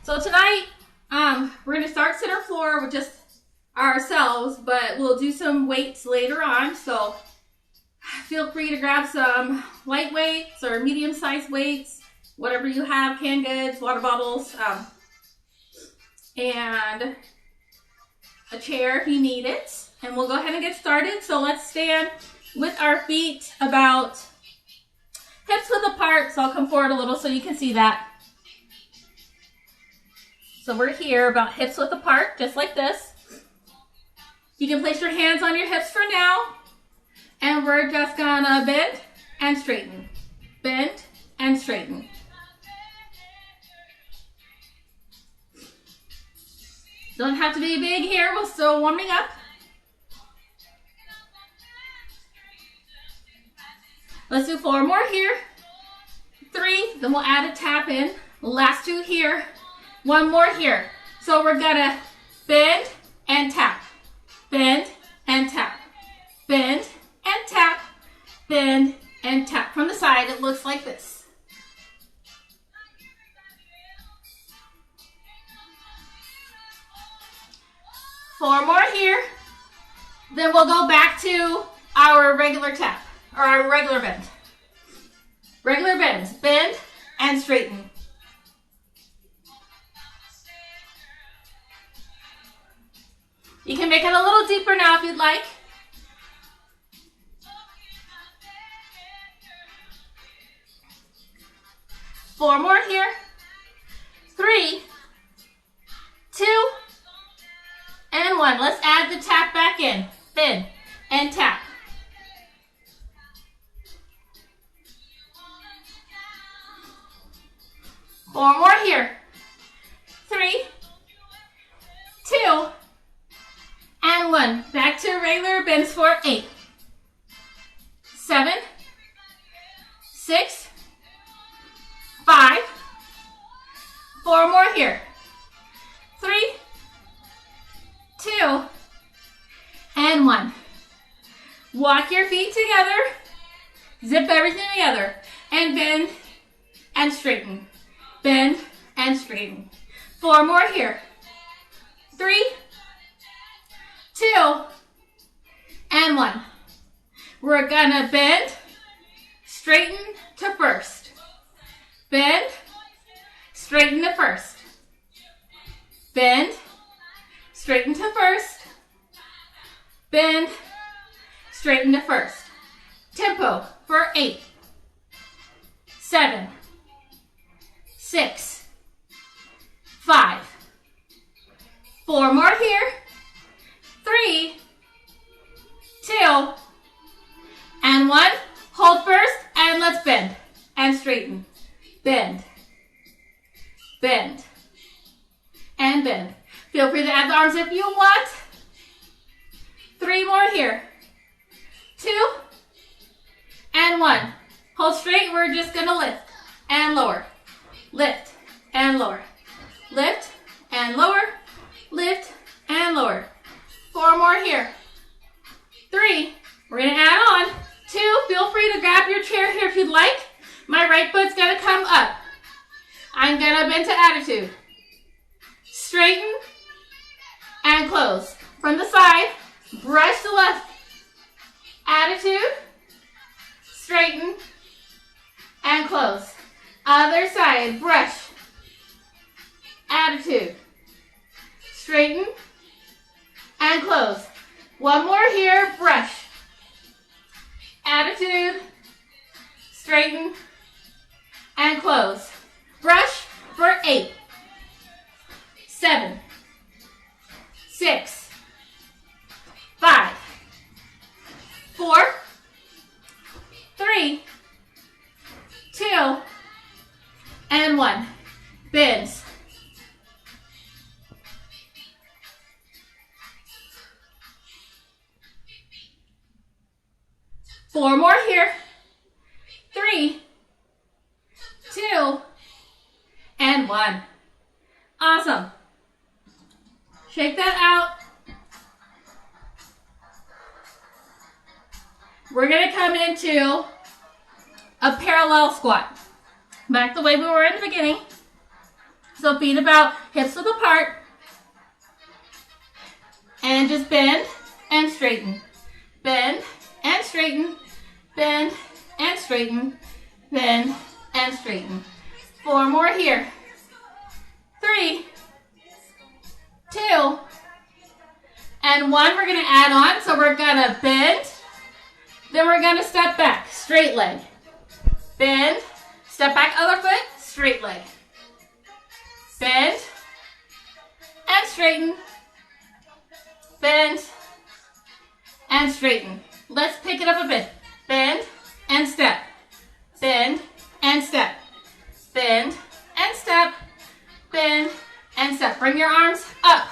So tonight, we're gonna start center floor with just ourselves, but we'll do some weights later on. So feel free to grab some light weights or medium-sized weights, whatever you have, canned goods, water bottles, and a chair if you need it. And we'll go ahead and get started. So let's stand with our feet about hips width apart. So I'll come forward a little so you can see that. So we're here about hips width apart, just like this. You can place your hands on your hips for now. And we're just gonna bend and straighten. Bend and straighten. Don't have to be big here, we're still warming up. Let's do 4 more here. 3, then we'll add a tap in. Last 2 here. 1 more here. So we're gonna bend and tap. Bend and tap. Bend and tap. Bend and tap. From the side, it looks like this. Four more here. Then we'll go back to our regular tap, or our regular bend. Regular bends. Bend and straighten. You can make it a little deeper now if you'd like. Four more here. 3, 2, and 1. Let's add the tap back in. Bend and tap. Four more here. 3, 2, and 1. Back to regular bends for 8, 7, 6, 5. 4 more here. 3, 2, and 1. Walk your feet together. Zip everything together. And bend and straighten. Bend and straighten. 4 more here. 3, 2, and 1. We're gonna bend, straighten to first. Bend, straighten to first. Bend, straighten to first. Bend, straighten to first. Tempo for 8, 7, 6, 5. 4 more here. 3, 2, and 1. Hold first, and let's bend and straighten. Bend, bend, and bend. Feel free to add the arms if you want. 3 more here. 2, and 1. Hold straight, we're just gonna lift and lower. Lift and lower. Lift and lower. Lift and lower. 4 more here. 3, we're gonna add on. 2, feel free to grab your chair here if you'd like. My right foot's gonna come up. I'm gonna bend to attitude. Straighten and close. From the side, brush the left. Attitude, straighten and close. Other side, brush. Attitude, straighten and close. 1 more here, brush. Attitude, straighten and close. Brush for 8, 7, 6, 5, 4, 3, 2, and 1. Bends. Four more here. 3, 2, and 1. Awesome. Shake that out. We're going to come into a parallel squat. Back the way we were in the beginning. So feet about hips width apart. And just bend and straighten. Bend and straighten. Bend and straighten. Bend and straighten. 4 more here. 3, 2, and 1. We're going to add on. So we're going to bend. Then we're going to step back. Straight leg. Bend. Step back, other foot. Straight leg. Bend. And straighten. Bend. And straighten. Let's pick it up a bit. Bend and step. Bend and step. Bend and step. Bend and step. Bring your arms up.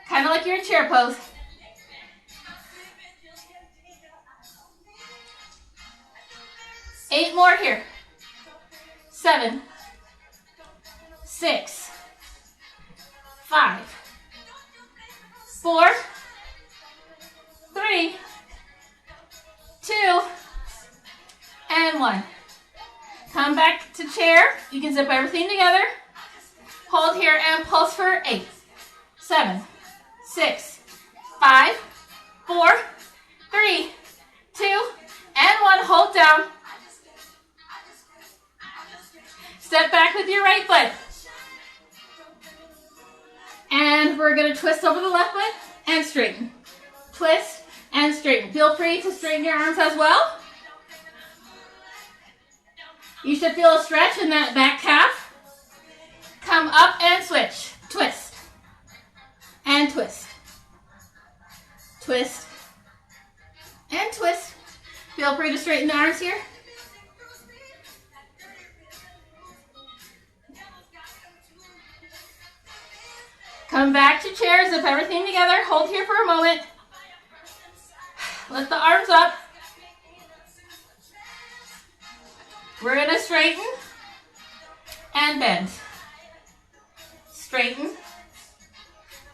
Kind of like you're in chair pose. Eight more here. 7, 6, 5, 4, 3, 2, and 1. Come back to chair. You can zip everything together. Hold here and pulse for 8, 7, 6, 5, 4, 3, 2, and 1. Hold down. Step back with your right foot. And we're going to twist over the left foot and straighten. Twist and straighten. Feel free to straighten your arms as well. You should feel a stretch in that back calf. Come up and switch. Twist. And twist. Twist. And twist. Feel free to straighten the arms here. Come back to chair, zip everything together. Hold here for a moment. Lift the arms up. We're going to straighten and bend. Straighten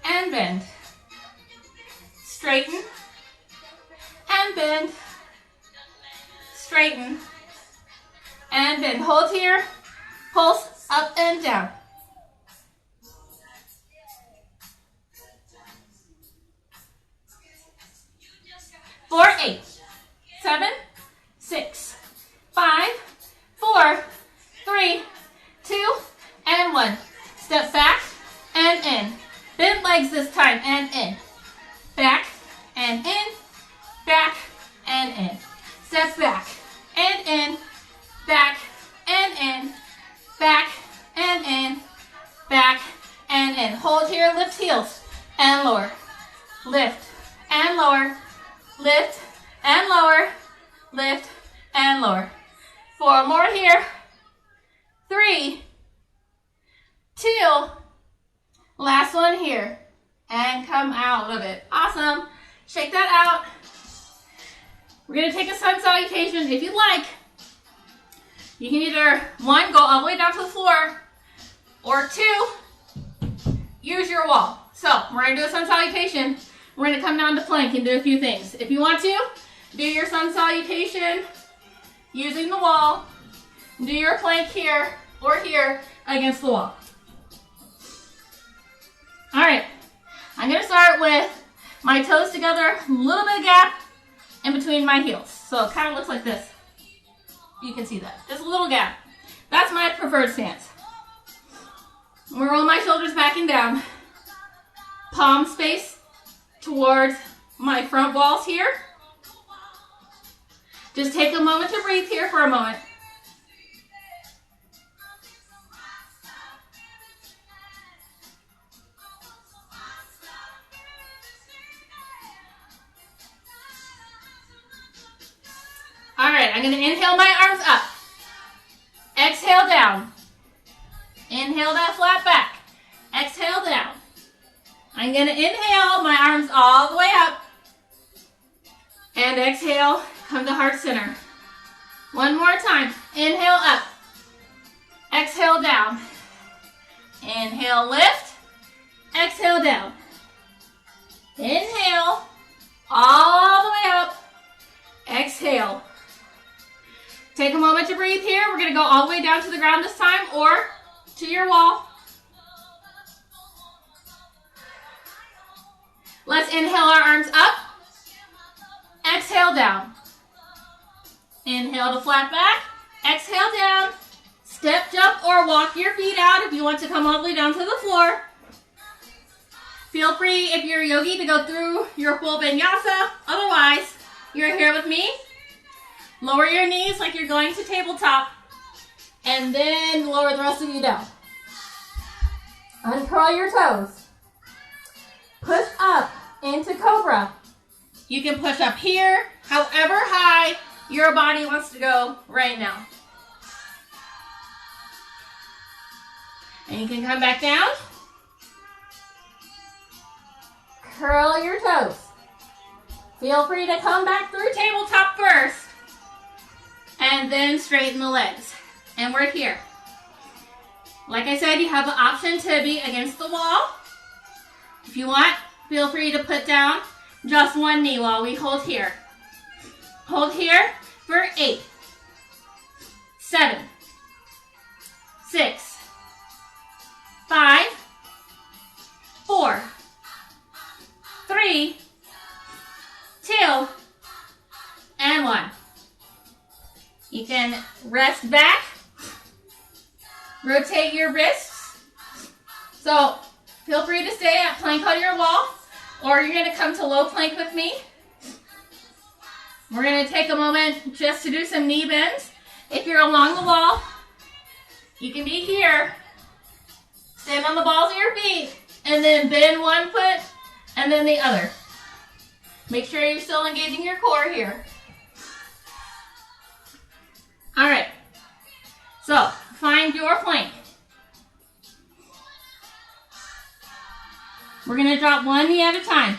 and bend. Straighten and bend. Straighten and bend. Hold here. Pulse up and down. 4, 8, 7, 6, 5, 4, 3, 2, and 1. Step back and in. Bend legs this time and in. Back and in. Back and in. Step back and in. Back and in. Back and in. Back and in. Hold here, lift heels and lower. Lift and lower. Lift and lower, lift and lower. 4 more here. 3, 2, last one here. And come out of it. Awesome. Shake that out. We're going to take a sun salutation. If you like, you can either, 1, go all the way down to the floor, or 2, use your wall. So we're going to do a sun salutation. We're going to come down to plank and do a few things. If you want to, do your sun salutation using the wall. Do your plank here or here against the wall. All right. I'm going to start with my toes together, a little bit of gap in between my heels. So it kind of looks like this. You can see that. Just a little gap. That's my preferred stance. I'm going to roll my shoulders back and down. Palm space towards my front walls here. Just take a moment to breathe here for a moment. All right, I'm going to inhale my arms up. Exhale down. Inhale that flat back. Exhale down. I'm going to inhale my arms all the way up. And exhale, come to heart center. One more time. Inhale up. Exhale down. Inhale, lift. Exhale down. Inhale, all the way up. Exhale. Take a moment to breathe here. We're going to go all the way down to the ground this time, or to your wall. Let's inhale our arms up. Exhale down. Inhale to flat back. Exhale down. Step, jump, or walk your feet out if you want to come all the way down to the floor. Feel free, if you're a yogi, to go through your full vinyasa. Otherwise, you're here with me. Lower your knees like you're going to tabletop. And then lower the rest of you down. Uncurl your toes. Push up into cobra. You can push up here, however high your body wants to go right now. And you can come back down. Curl your toes. Feel free to come back through tabletop first. And then straighten the legs. And we're here. Like I said, you have the option to be against the wall. If you want, feel free to put down just one knee while we hold here. Hold here for 8, 7, 6, 5, 4, 3, 2, and 1. You can rest back, rotate your wrists. So feel free to stay at plank on your wall, or you're going to come to low plank with me. We're going to take a moment just to do some knee bends. If you're along the wall, you can be here. Stand on the balls of your feet, and then bend one foot, and then the other. Make sure you're still engaging your core here. All right, so find your plank. We're going to drop one knee at a time.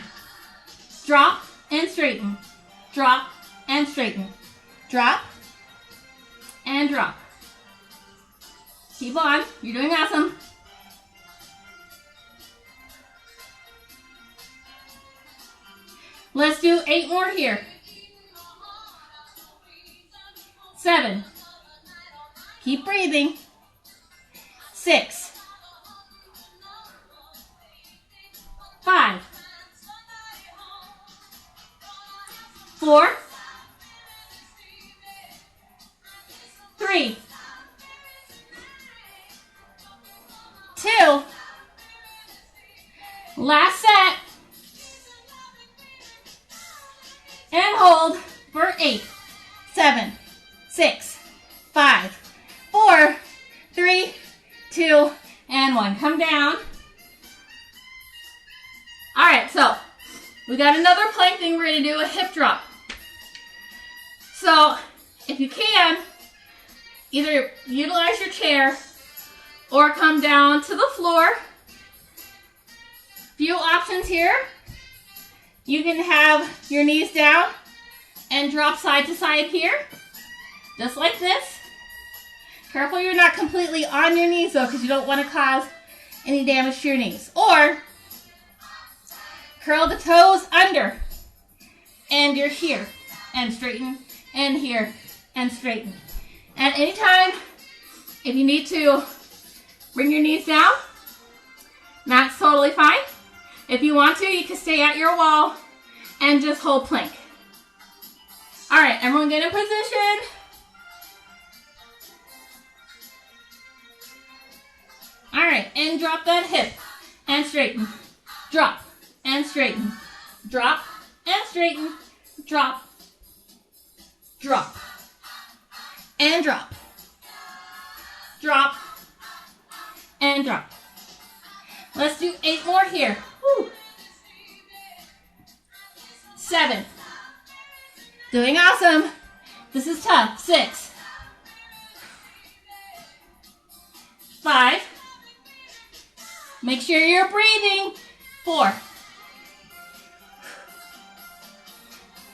Drop and straighten. Drop and straighten. Drop and drop. Keep on. You're doing awesome. Let's do 8 more here. 7. Keep breathing. 6. 5. 4. 3. 2. Last set. And hold for 8, 7, 6, 5, 4, 3, 2, and 1. Come down. All right, so we got another plank thing. We're going to do a hip drop. So if you can, either utilize your chair or come down to the floor. Few options here. You can have your knees down and drop side to side here, just like this. Careful you're not completely on your knees though, because you don't want to cause any damage to your knees. Or curl the toes under and you're here and straighten and here and straighten. At any time, if you need to bring your knees down, that's totally fine. If you want to, you can stay at your wall and just hold plank. All right, everyone get in position. All right, and drop that hip and straighten. Drop and straighten. Drop and straighten. Drop. Drop. And drop. Drop. And drop. Let's do 8 more here. Woo. 7. Doing awesome. This is tough. 6. 5. Make sure you're breathing. 4.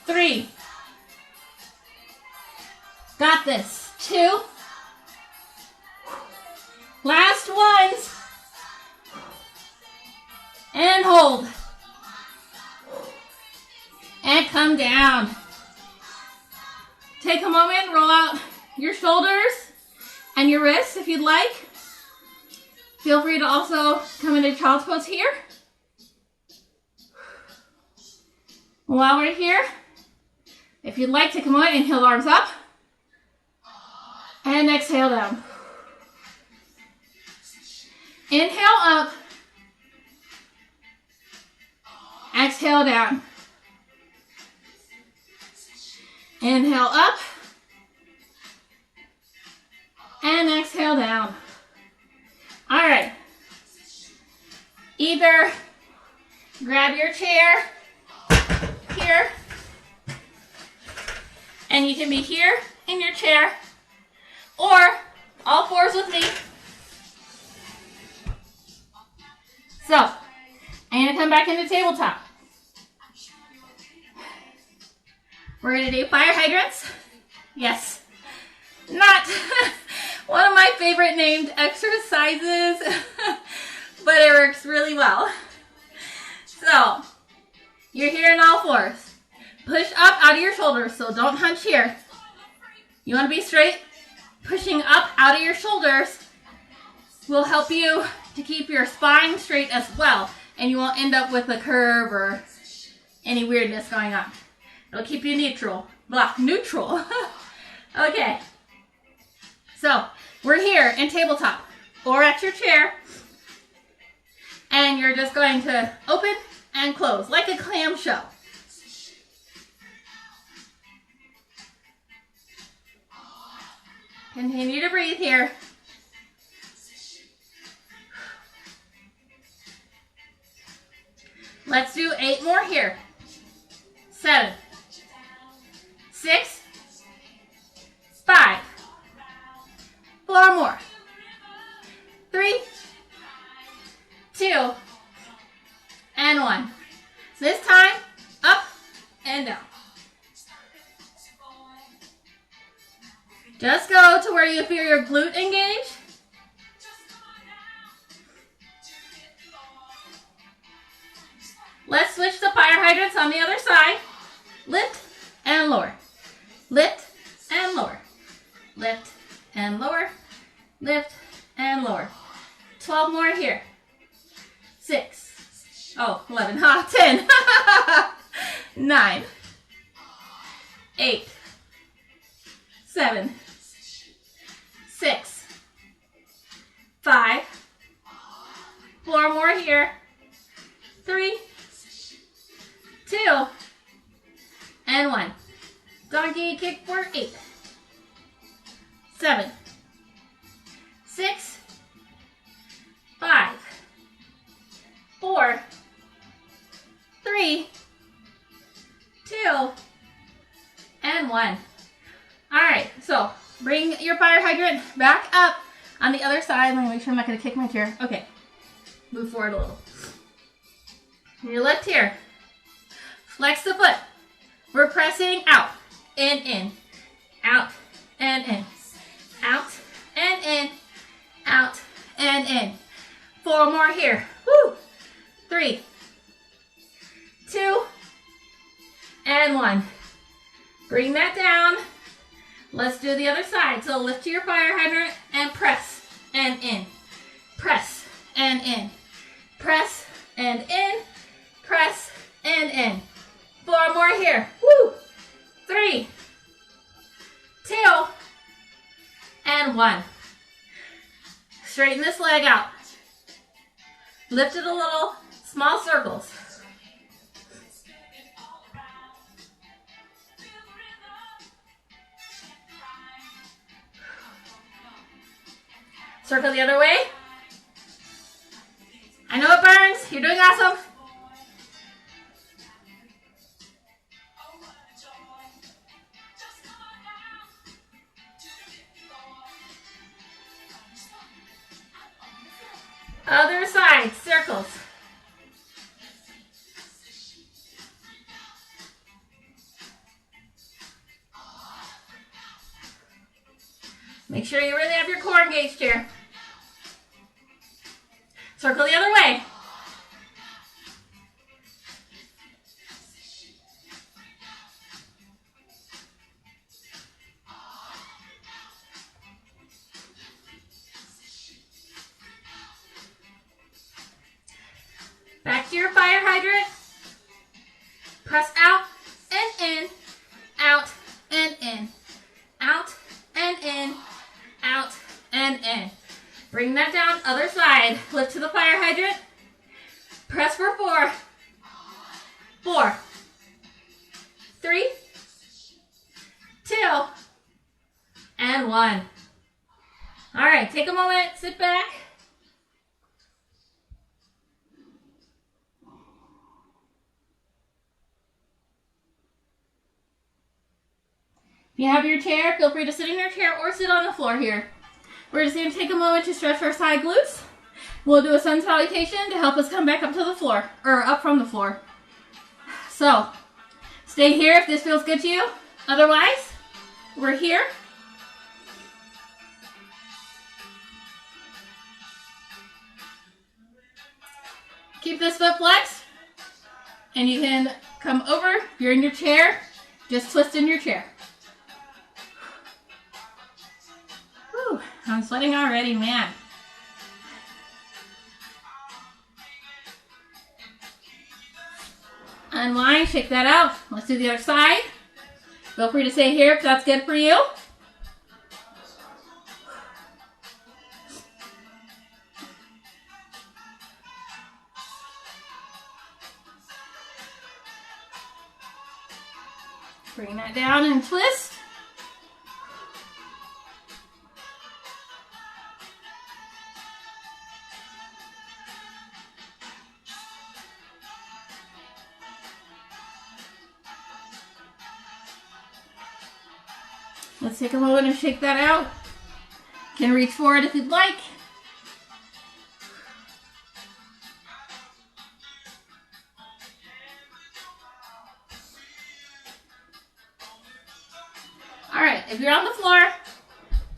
3. Got this. 2. Last ones. And hold. And come down. Take a moment, roll out your shoulders and your wrists if you'd like. Feel free to also come into child's pose here. While we're here, if you'd like to come on, inhale, arms up. And exhale down. Inhale up. Exhale down. Inhale up. And exhale down. All right. Either grab your chair here, and you can be here in your chair, or all fours with me. So, I'm going to come back into tabletop. We're going to do fire hydrants. Yes. Not one of my favorite named exercises, but it works really well. So, you're here in all fours. Push up out of your shoulders, so don't hunch here. You want to be straight. Pushing up out of your shoulders will help you to keep your spine straight as well, and you won't end up with a curve or any weirdness going on. It'll keep you neutral. Neutral. Okay. So, we're here in tabletop or at your chair, and you're just going to open and close like a clamshell. Continue to breathe here. Let's do 8 more here. 7, 6, 5, 4 more. 3, 2, and 1. This time, up and down. Just go to where you feel your glute engage. Let's switch to fire hydrants on the other side. Lift and lower. Lift and lower. Lift and lower. Lift and lower. 12 more here. 6. 11. 10. 9. 8. 7. 6. 5. 4 more here. 3. 2. And 1. Donkey kick for 8. 7. 6. 5. 4. 3. 2. And 1. Alright, so bring your fire hydrant back up on the other side. Let me make sure I'm not going to kick my chair. Okay. Move forward a little. Your left here. Flex the foot. We're pressing out and in. Out and in. Out and in. Out and in. 4 more here. Woo! 3. 2. And 1. Bring that down. Let's do the other side. So lift to your fire hydrant and press and in. Press and in. Press and in. Press and in. 4 more here. Woo! 3. 2. And 1. Straighten this leg out. Lift it a little. Small circles. Circle the other way. I know it burns. You're doing awesome. Other side, circles. Make sure you really have your core engaged here. Circle the other way. back to your fire hydrant. Press out and in, out and in, out and in, out and in. Bring that down, other side. Lift to the fire hydrant. Press for 4, 4, 3, 2, and 1. All right, take a moment, sit back. If you have your chair, feel free to sit in your chair or sit on the floor here. We're just going to take a moment to stretch our side glutes. We'll do a sun salutation to help us come back up to the floor, or up from the floor. So, stay here if this feels good to you. Otherwise, we're here. Keep this foot flexed, and you can come over. If you're in your chair, just twist in your chair. Whew, I'm sweating already, man. Unwind, shake that out. Let's do the other side. Feel free to stay here if that's good for you. Bring that down and twist. Let's take a moment and shake that out. You can reach forward if you'd like. All right, if you're on the floor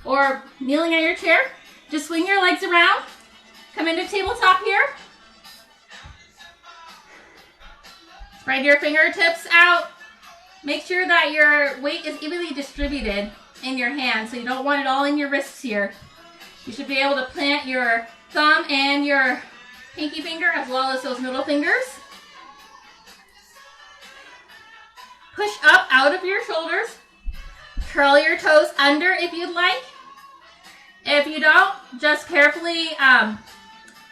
or kneeling at your chair, just swing your legs around. Come into tabletop here. Spread your fingertips out. Make sure that your weight is evenly distributed in your hands, so you don't want it all in your wrists here. You should be able to plant your thumb and your pinky finger as well as those middle fingers. Push up out of your shoulders. Curl your toes under if you'd like. If you don't, just carefully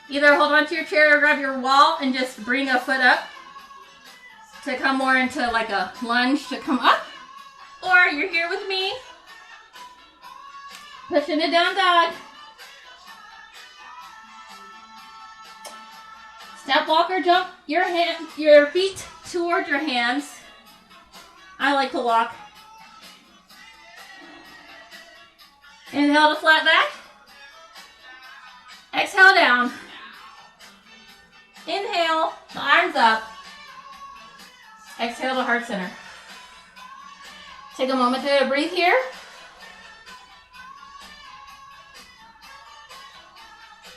either hold onto your chair or grab your wall and just bring a foot up to come more into like a lunge to come up. Or you're here with me, pushing it down dog. Step, walk, or jump your feet toward your hands. I like to walk. Inhale to flat back. Exhale down. Inhale, the arms up. Exhale to heart center. Take a moment to breathe here.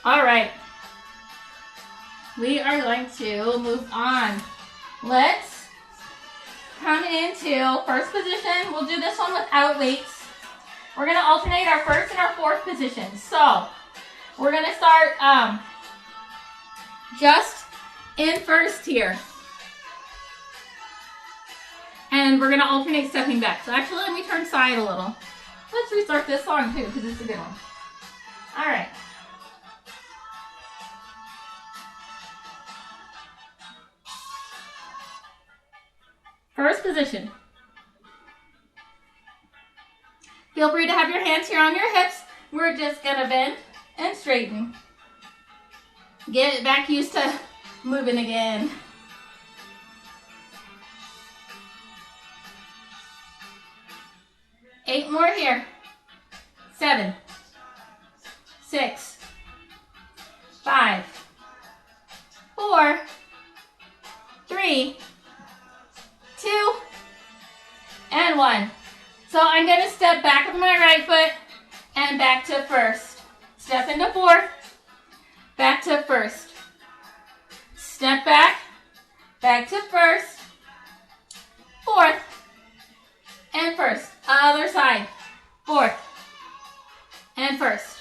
All right. We are going to move on. Let's come into first position. We'll do this one without weights. We're going to alternate our first and our fourth position. So we're going to start just in first here. And we're going to alternate stepping back. So actually, let me turn side a little. Let's restart this song too, because it's a good one. All right. First position. Feel free to have your hands here on your hips. We're just going to bend and straighten. Get back used to moving again. Eight more here. 7, 6, 5, 4, 3, 2, and 1. So I'm going to step back with my right foot and back to first. Step into fourth, back to first. Step back, back to first, fourth, and first. Other side, fourth, and first.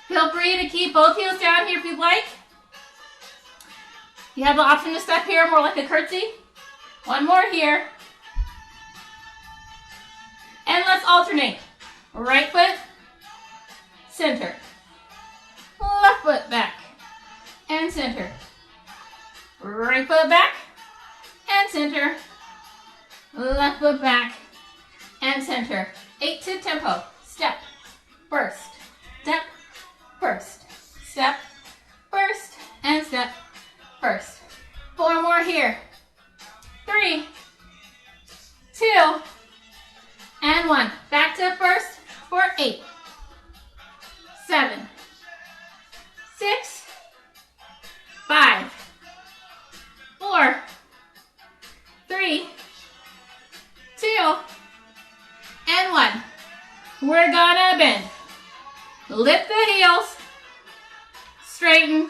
Feel free to keep both heels down here if you'd like. You have the option to step here more like a curtsy. One more here. And let's alternate. Right foot, center. Left foot back and center. Right foot back and center. Left foot back and center. 8 to tempo. Step, burst, step, burst, step, burst, and step, burst. 4 more here. 3, 2, and 1. Back to first for 8, 7, 6, 5, 4, 3, 2, and 1. We're gonna bend. Lift the heels, straighten,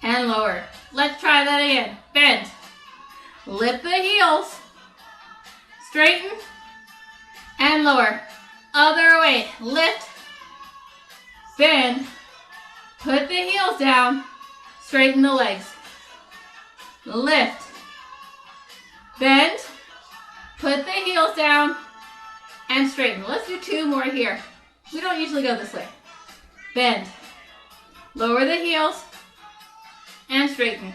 and lower. Let's try that again. Bend. Lift the heels, straighten, and lower. Other way. Lift, bend, put the heels down, straighten the legs. Lift, bend, put the heels down, and straighten. Let's do 2 more here. We don't usually go this way. Bend, lower the heels, and straighten.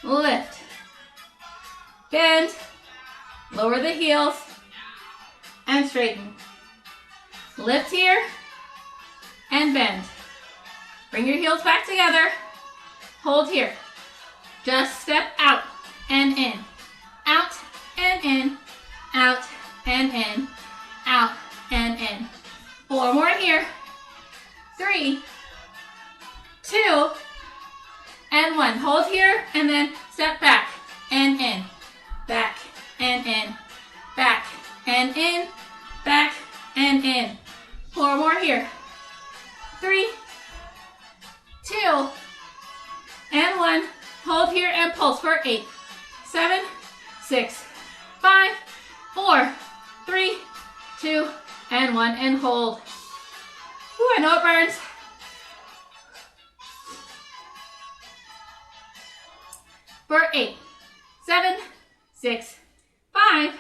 Lift, bend, lower the heels, and straighten. Lift here, and bend. Bring your heels back together. Hold here. Just step out and in. Out and in. Out and in. Out and in. 4 more here. 3, 2, and 1. Hold here, and then step back and in. Back and in. Back and in. Back and in. 4 more here. 3, 2, and 1. Hold here and pulse for 8, 7, 6, 5, 4, 3, 2, and 1. And hold. Ooh, I know it burns. For 8, 7, 6, 5,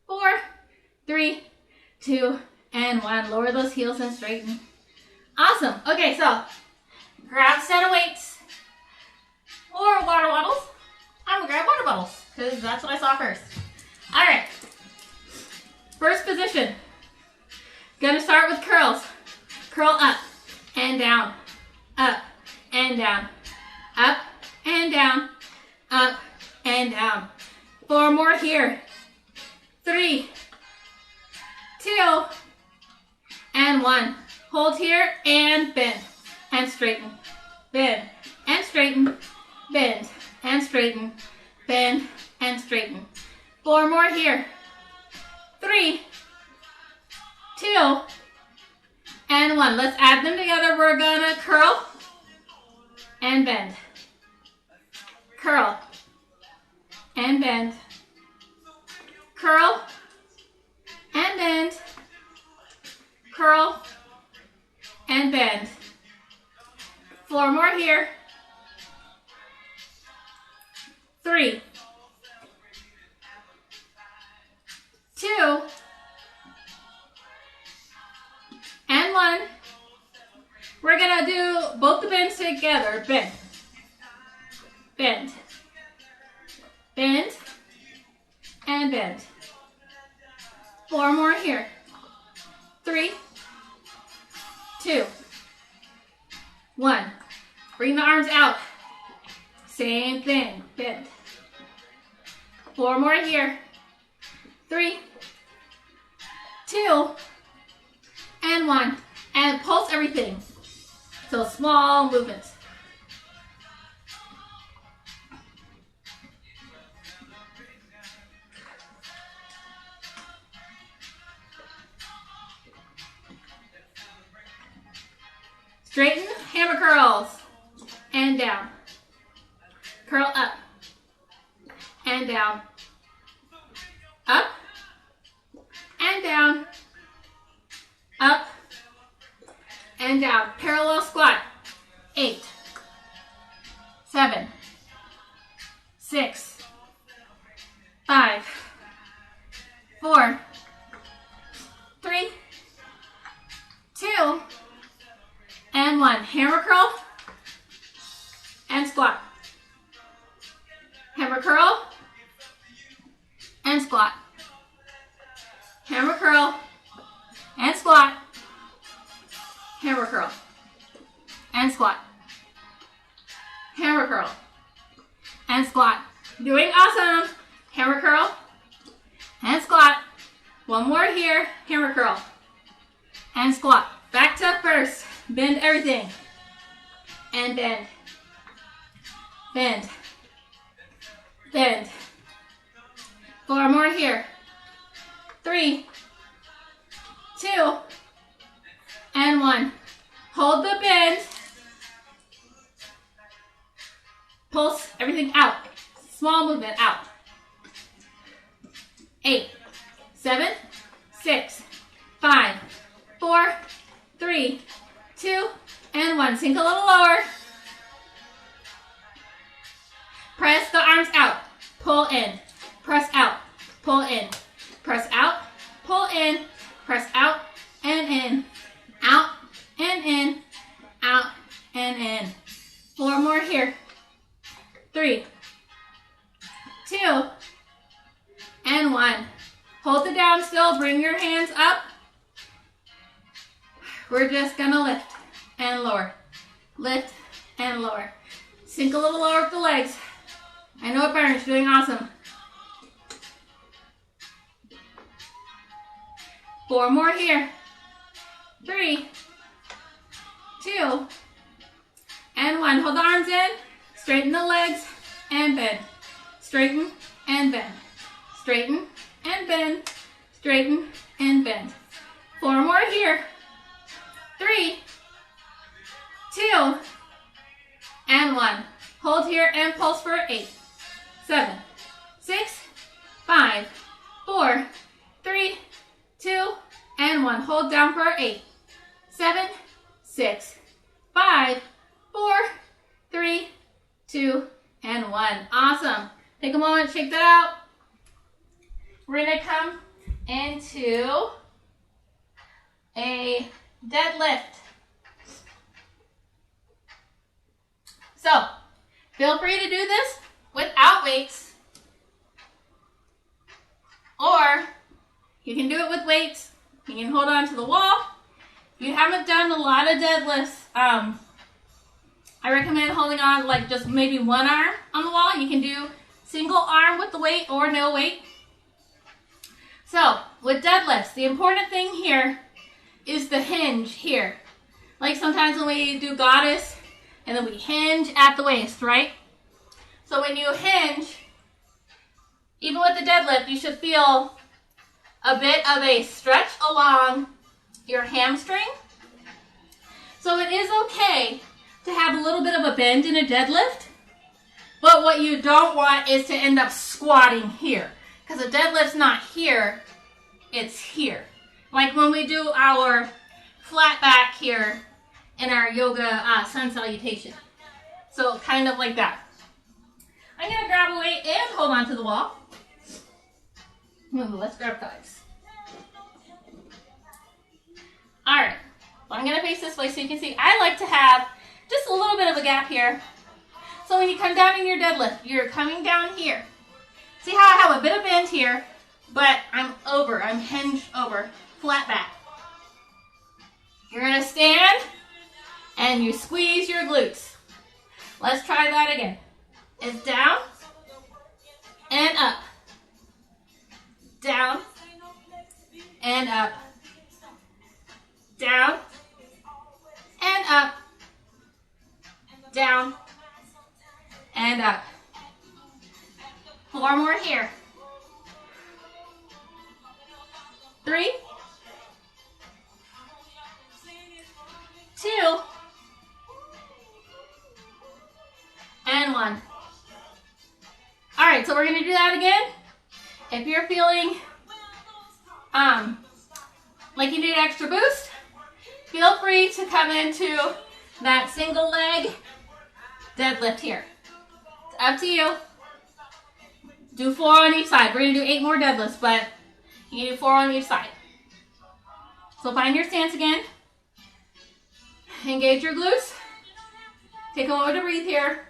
4, 3, 2, and 1. Lower those heels and straighten. Awesome. Okay, so grab a set of weights or water bottles. I'm gonna grab water bottles because that's what I saw first. All right. First position. Gonna start with curls. Curl up and down, up and down, up and down, up and down. 4 more here. 3, 2, and 1. Hold here and bend and straighten. Bend and straighten. Bend and straighten. Bend and straighten. 4 more here. 3, 2, and 1. Let's add them together. We're gonna curl and bend. Curl and bend. Curl and bend. Curl and bend. 4 more here. 3, 2, and 1. We're gonna do both the bends together. Bend, bend, bend, and bend. 4 more here. 3, 2, 1. Bring the arms out. Same thing. Bend. 4 more here. 3, 2, and 1. And pulse everything. So small movements. Straighten, hammer curls, and down. Curl up, and down. Up, and down. Up, and down. Parallel squat. 8, 7, 6, 5, 4, 3, 2, and 1. Hammer curl and squat. Hammer curl and squat. Hammer curl and squat. Hammer curl and squat. Hammer curl and squat. Doing awesome. Hammer curl and squat. One more here. Hammer curl and squat. Back to first. Bend everything. And bend. Bend. Bend. 4 more here. 3, 2, and 1. Hold the bend. Pulse everything out. Small movement out. 8, 7, 6, 5, 4, 3, 2, and 1. Sink a little lower. Press the arms out. Pull in. Press out. Pull in. Press out. Pull in. Press out and in. Out and in. Out and in. 4 more here. 3, 2, and 1. Hold it down still. Bring your hands up. We're just gonna lift and lower. Lift and lower. Sink a little lower with the legs. I know it burns. Doing awesome. 4 more here. 3, 2, and 1. Hold the arms in. Straighten the legs and bend. Straighten and bend. Straighten and bend. Straighten and bend. 4 more here. 3, 2, and 1. Hold here and pulse for 8, 7, 6, 5, 4, 3, 2, and 1. Hold down for 8, 7, 6, 5, 4, 3, 2, and 1. Awesome. Take a moment, shake that out. We're going to come into a deadlift. So, feel free to do this without weights, or you can do it with weights. You can hold on to the wall. If you haven't done a lot of deadlifts, I recommend holding on like just maybe one arm on the wall. You can do single arm with the weight or no weight. So, with deadlifts, the important thing here is the hinge here. Like sometimes when we do goddess, and then we hinge at the waist, right? So when you hinge, even with the deadlift, you should feel a bit of a stretch along your hamstring. So it is okay to have a little bit of a bend in a deadlift, but what you don't want is to end up squatting here, because a deadlift's not here, it's here. Like when we do our flat back here in our yoga sun salutation. So kind of like that. I'm going to grab a weight and hold on to the wall. Ooh, let's grab thighs. Alright, well, I'm going to face this way so you can see. I like to have just a little bit of a gap here. So when you come down in your deadlift, you're coming down here. See how I have a bit of bend here, but I'm hinged over, flat back. You're going to stand and you squeeze your glutes. Let's try that again. It's down and up. Down and up. Down and up. Down and up. 4 more here. 3, 2, and 1. All right, so we're going to do that again. If you're feeling like you need an extra boost, feel free to come into that single leg deadlift here. It's up to you. Do 4 on each side. We're going to do 8 more deadlifts, but you can do 4 on each side. So find your stance again. Engage your glutes. Take a moment to breathe here.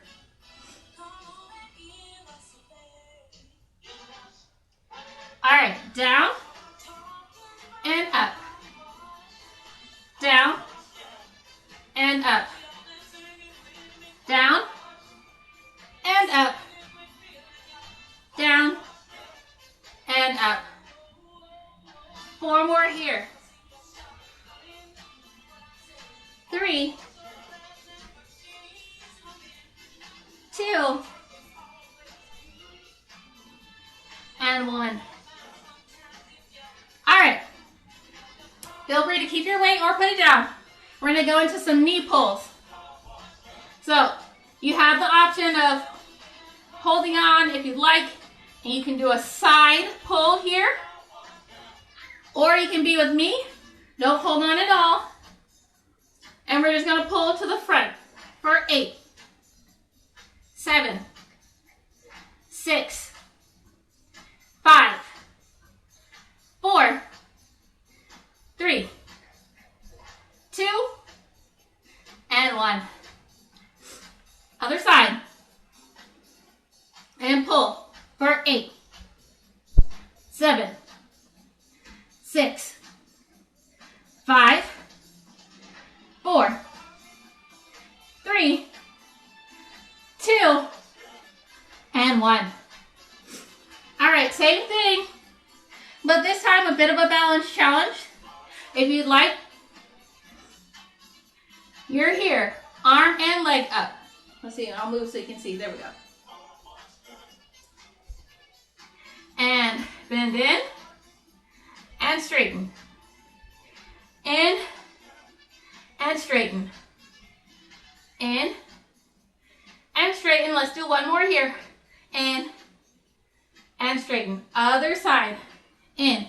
All right, down and up. Down and up. Down and up. Down and up. 4 more here. 3, 2, and 1. All right. Feel free to keep your weight or put it down. We're going to go into some knee pulls. So you have the option of holding on if you'd like, and you can do a side pull here, or you can be with me. Don't hold on at all. And we're just going to pull to the front for 8, 7, 6, 5, 4, 3, 2, and 1. Other side. And pull for 8, 7, 6, 5, 4, 3, 2, and 1. All right, same thing, but this time a bit of a balance challenge. If you'd like, you're here, arm and leg up. Let's see, I'll move so you can see. There we go. And bend in and straighten. In and straighten. In and straighten. Let's do one more here. In and straighten. Other side. In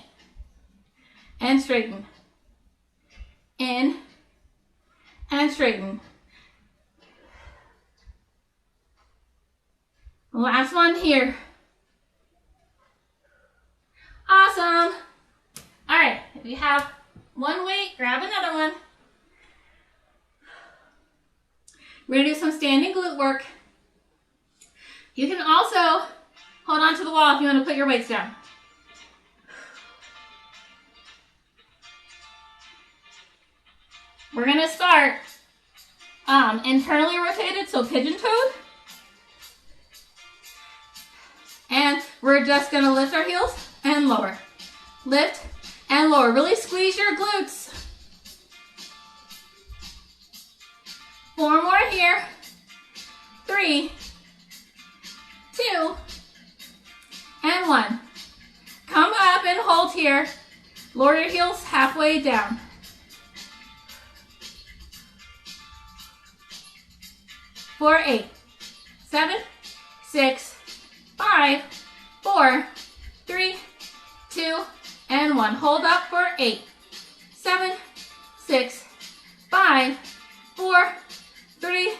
and straighten. In and straighten. Last one here. Awesome. All right, if you have one weight, grab another one. We're gonna do some standing glute work. You can also hold on to the wall if you want to put your weights down. We're gonna start internally rotated, so pigeon-toed. And we're just gonna lift our heels and lower. Lift and lower. Really squeeze your glutes. 4 more here. 3, 2, and 1. Come up and hold here. Lower your heels halfway down. For 8, 7, 6, 5, 4, 3, 2, and 1. Hold up for 8, 7, 6, 5, 4, 3,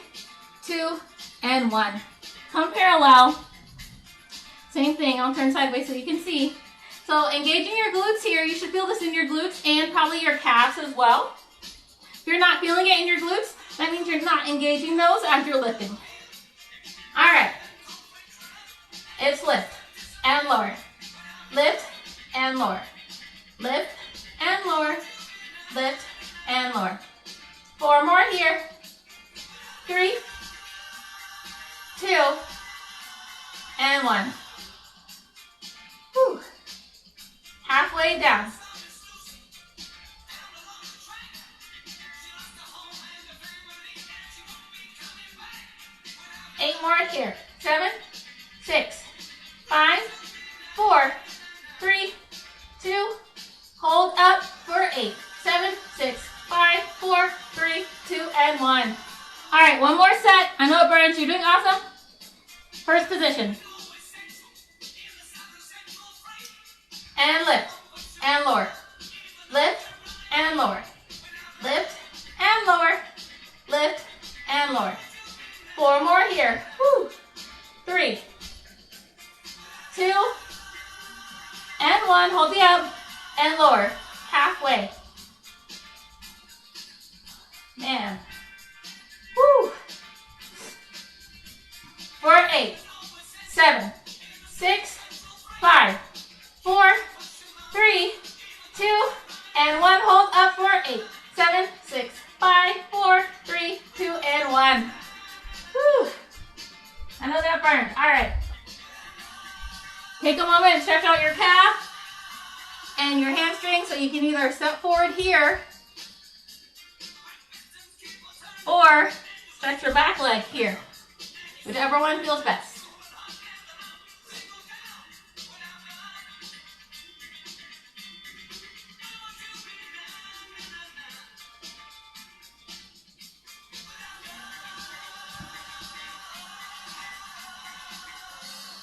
2, and 1. Come parallel. Same thing, I'll turn sideways so you can see. So engaging your glutes here, you should feel this in your glutes and probably your calves as well. If you're not feeling it in your glutes, that means you're not engaging those as you're lifting. All right. It's lift and lower. Lift and lower. Lift and lower. Lift and lower. 4 more here. 3, 2, and 1. Whew. Halfway down. Eight more here. 7, 6, 5, 4, 3, 2, hold up for 8, 7, 6, 5, 4, 3, 2, and 1. All right, one more set. I know it burns. You're doing awesome. First position. And lift and lower. Lift and lower. Lift and lower. Lift and lower. 4 more here. Woo. 3, 2, one, hold the up, and lower. Halfway. Man. Woo. For 8, 7, 6, 5, 4, 3, 2, and 1. Hold up for 8, 7, 6, 5, 4, 3, 2, and 1. Woo. I know that burned. All right. Take a moment and stretch out your calf and your hamstring so you can either step forward here or stretch your back leg here. Whichever one feels best.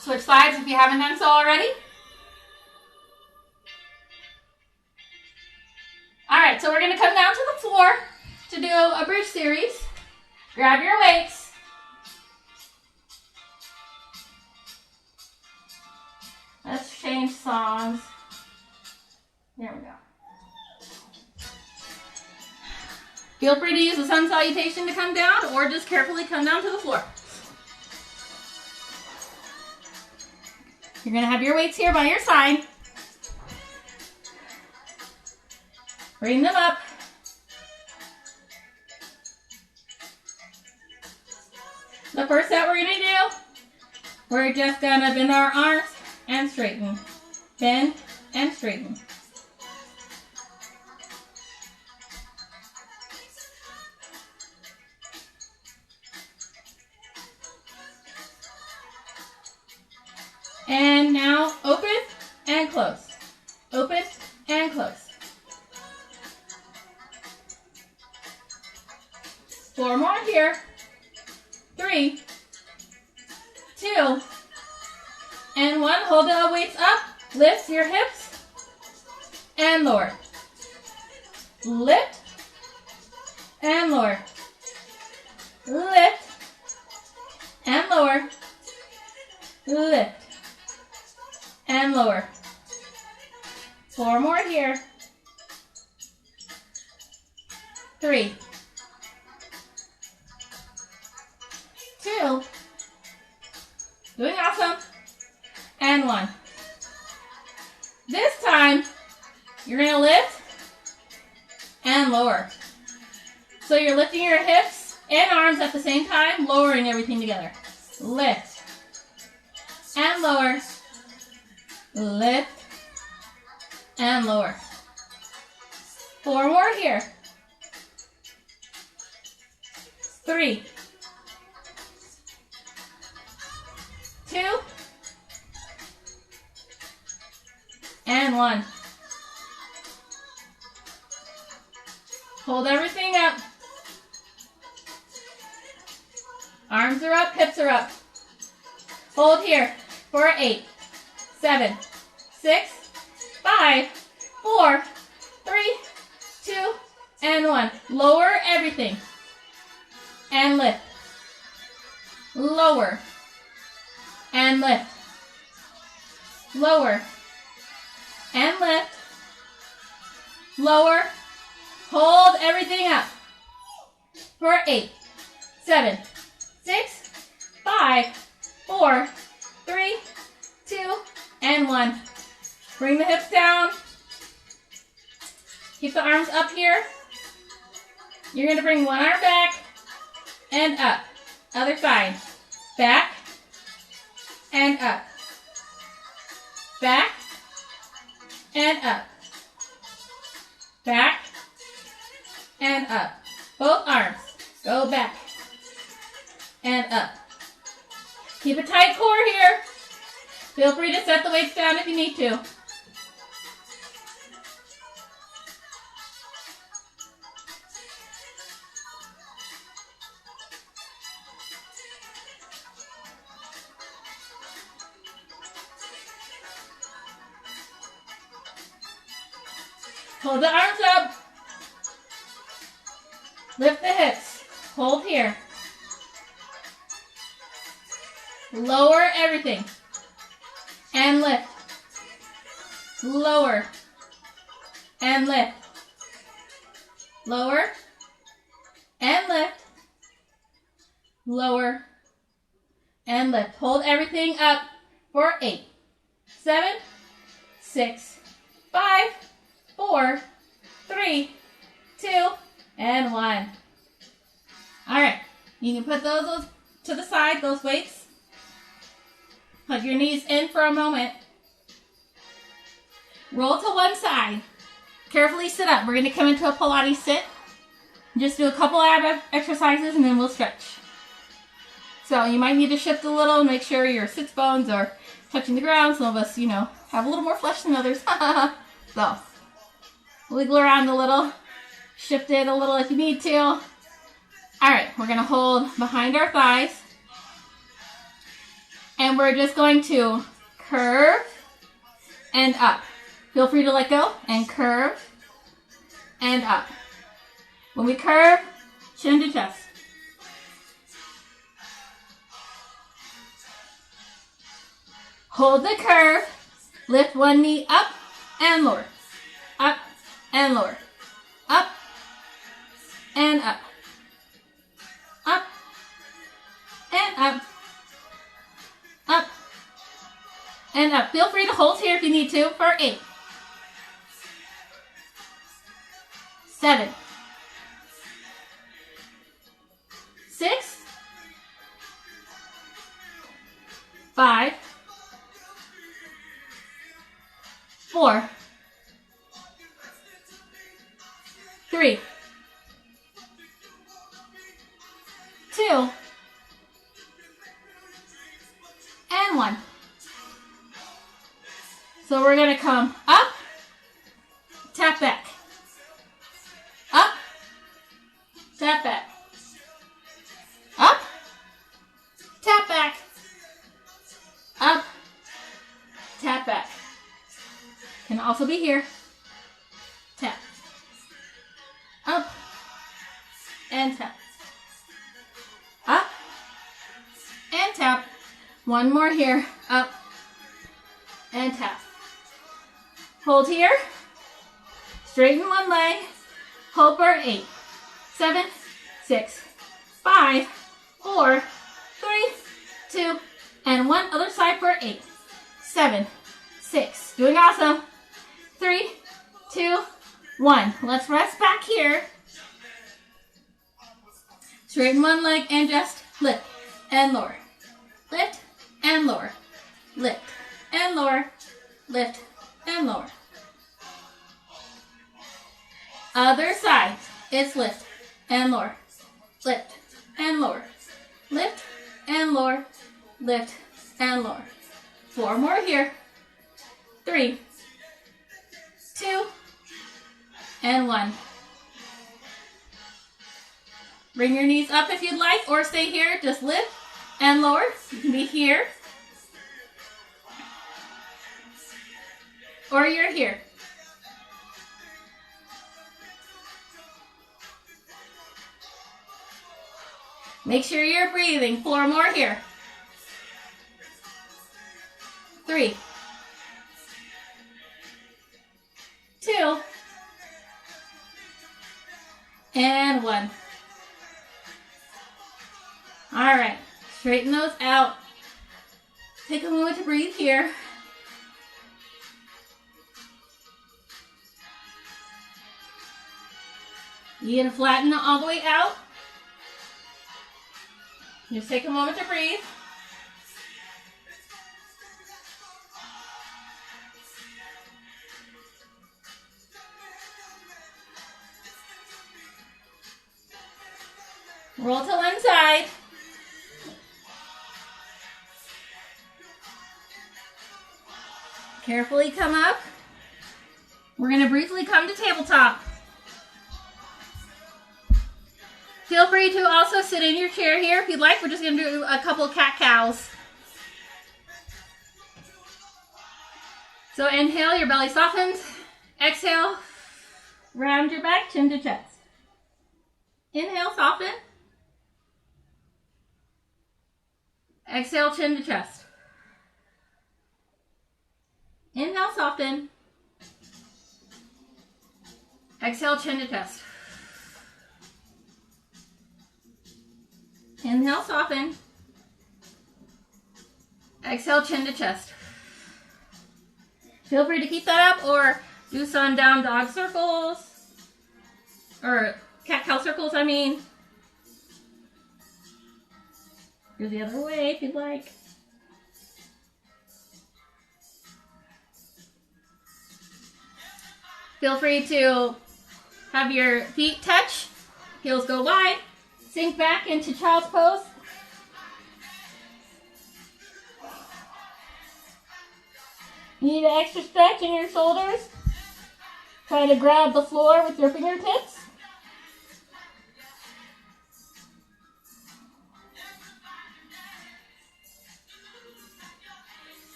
Switch sides if you haven't done so already. All right, so we're going to come down to the floor to do a bridge series. Grab your weights. Let's change songs. There we go. Feel free to use the sun salutation to come down or just carefully come down to the floor. You're going to have your weights here by your side. Bring them up. The first set we're going to do, we're just going to bend our arms and straighten. Bend and straighten. And now open and close. Open and close. 4 more here. 3, 2, and 1. Hold the weights up. Lift your hips and lower. Lift and lower. Lift and lower. Lift and lower. 4 more here. 3, 2, doing awesome, and 1. This time, you're going to lift and lower. So you're lifting your hips and arms at the same time, lowering everything together. Lift and lower. Lift and lower. 4 more here. 3, 2, and 1. Hold everything up. Arms are up, hips are up. Hold here for 8, 7, 6, 5, 4, 3, 2, and 1. Lower everything. And lift. Lower. And lift. Lower. And lift. Lower. Hold everything up. For 8, 7, 6, 5, 4, 3, 2, and 1. Bring the hips down. Keep the arms up here. You're going to bring one arm back and up. Other side. Back and up. Back and up. Back and up. Both arms. Go back and up. Keep a tight core here. Feel free to set the weights down if you need to. Hold the arms up. Lift the hips. Hold here. Lower everything. And lift. lower, and lift. Lower, and lift. Lower, and lift. Hold everything up for 8, 7, 6, 5, 4, 3, 2, and 1. All right, you can put those to the side, those weights. Hug your knees in for a moment. Roll to one side. Carefully sit up. We're going to come into a Pilates sit. Just do a couple ab exercises and then we'll stretch. So you might need to shift a little and make sure your sits bones are touching the ground. Some of us, have a little more flesh than others. So, wiggle around a little. Shift it a little if you need to. All right, we're going to hold behind our thighs. And we're just going to curve and up. Feel free to let go and curve and up. When we curve, chin to chest. Hold the curve. Lift one knee up and lower. Up and lower. Up and up. Up and up. Up and up. Feel free to hold here if you need to for 8, 7, 6, 5, 4, 3, 2, and 1. So we're going to come up, tap back. Up, tap back. Up, tap back. Up, tap back. Can also be here. Tap. Up, and tap. Up, and tap. One more here. Up, and tap. Hold here. Straighten one leg. Hold for 8, 7, 6, 5, 4, 3, 2, and 1. Other side for 8, 7, 6. Doing awesome. 3, 2, 1. Let's rest back here. Straighten one leg and just lift and lower. Lift and lower. Lift and lower. Lift and lower. Other side. It's lift and lower. Lift and lower. Lift and lower. Lift and lower. 4 more here. 3, 2, and 1. Bring your knees up if you'd like, or stay here. Just lift and lower. You can be here, or you're here. Make sure you're breathing. 4 more here. 3, 2, and 1. All right, straighten those out. Take a moment to breathe here. You gonna flatten all the way out. Just take a moment to breathe. Roll to one side. Carefully come up. We're going to briefly come to tabletop. Feel free to also sit in your chair here if you'd like. We're just going to do a couple cat-cows. So inhale, your belly softens. Exhale, round your back, chin to chest. Inhale, soften. Exhale, chin to chest. Inhale, soften. Exhale, chin to chest. Inhale, soften. Exhale, chin to chest. Feel free to keep that up or do some down dog circles. Or cat-cow circles, I mean. Do the other way if you'd like. Feel free to have your feet touch, heels go wide, sink back into child's pose. Need an extra stretch in your shoulders. Try to grab the floor with your fingertips.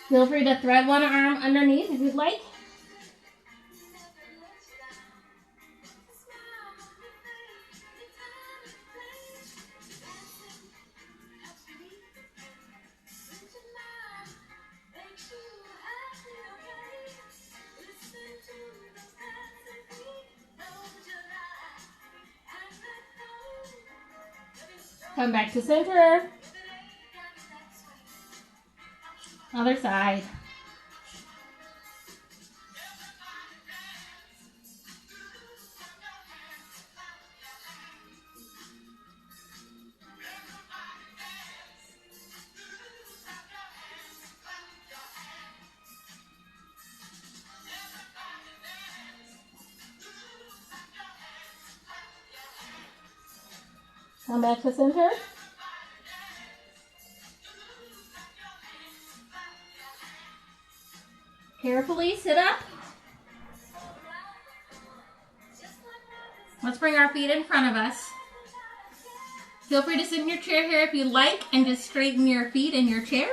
Feel free to thread one arm underneath if you'd like. Come back to center. Other side. Come back to center. Carefully sit up. Let's bring our feet in front of us. Feel free to sit in your chair here if you like and just straighten your feet in your chair.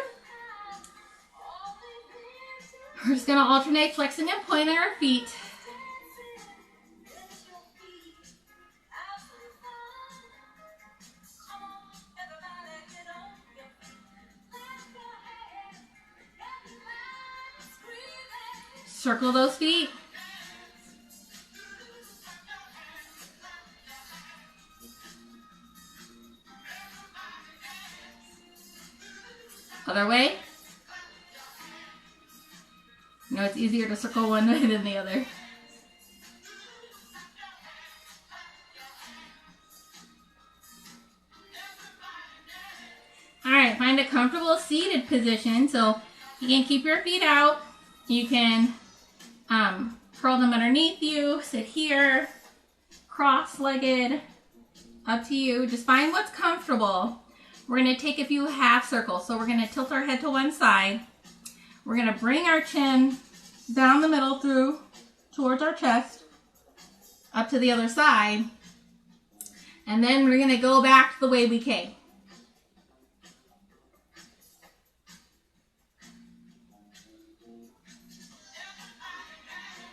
We're just going to alternate flexing and pointing our feet. Circle those feet. Other way. You know, it's easier to circle one way than the other. All right, find a comfortable seated position. So you can keep your feet out. You can curl them underneath you, sit here, cross-legged, up to you. Just find what's comfortable. We're going to take a few half circles. So we're going to tilt our head to one side. We're going to bring our chin down the middle through towards our chest, up to the other side. And then we're going to go back the way we came.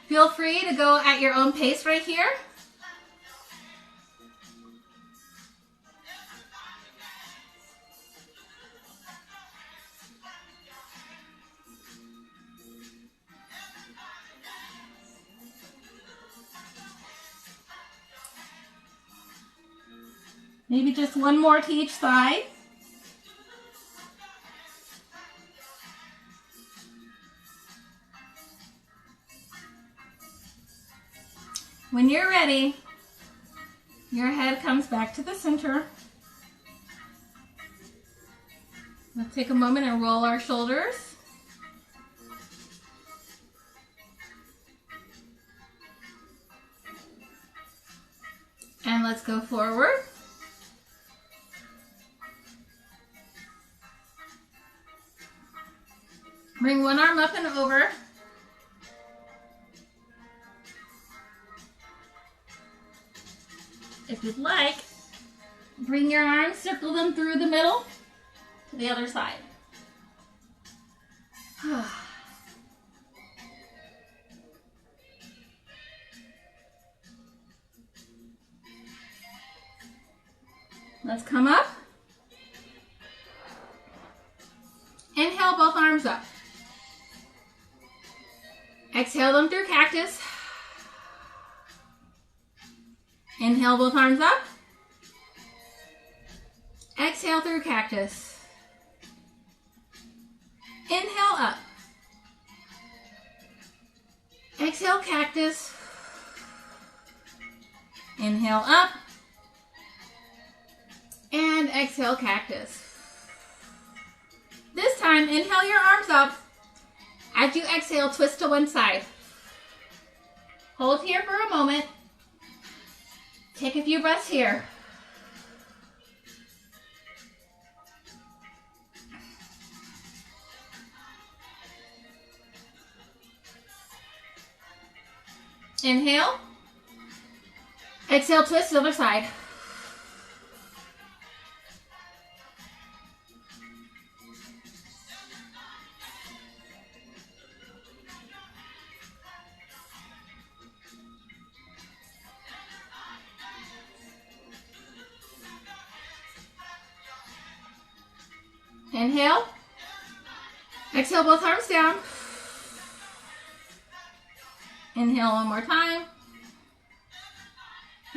Feel free to go at your own pace right here. Maybe just one more to each side. When you're ready, your head comes back to the center. Let's take a moment and roll our shoulders. And let's go forward. Bring one arm up and over. If you'd like, bring your arms, circle them through the middle to the other side. Let's come up. Inhale, both arms up. Exhale them through cactus. Inhale, both arms up. Exhale through cactus. Inhale up. Exhale cactus. Inhale up. And exhale cactus. This time, inhale your arms up. As you exhale, twist to one side. Hold here for a moment. Take a few breaths here. Inhale. Exhale, twist to the other side. Inhale. Exhale, both arms down. Inhale one more time.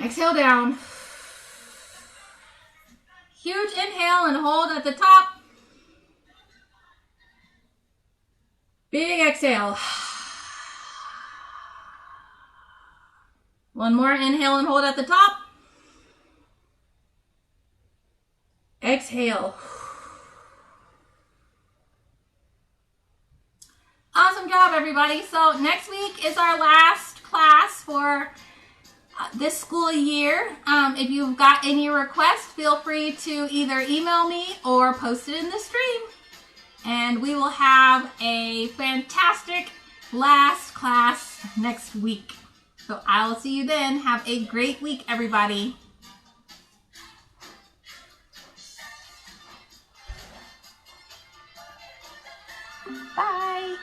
Exhale down. Huge inhale and hold at the top. Big exhale. One more inhale and hold at the top. Exhale. Awesome job, everybody. So next week is our last class for this school year. If you've got any requests, feel free to either email me or post it in the stream. And we will have a fantastic last class next week. So I will see you then. Have a great week, everybody. Bye.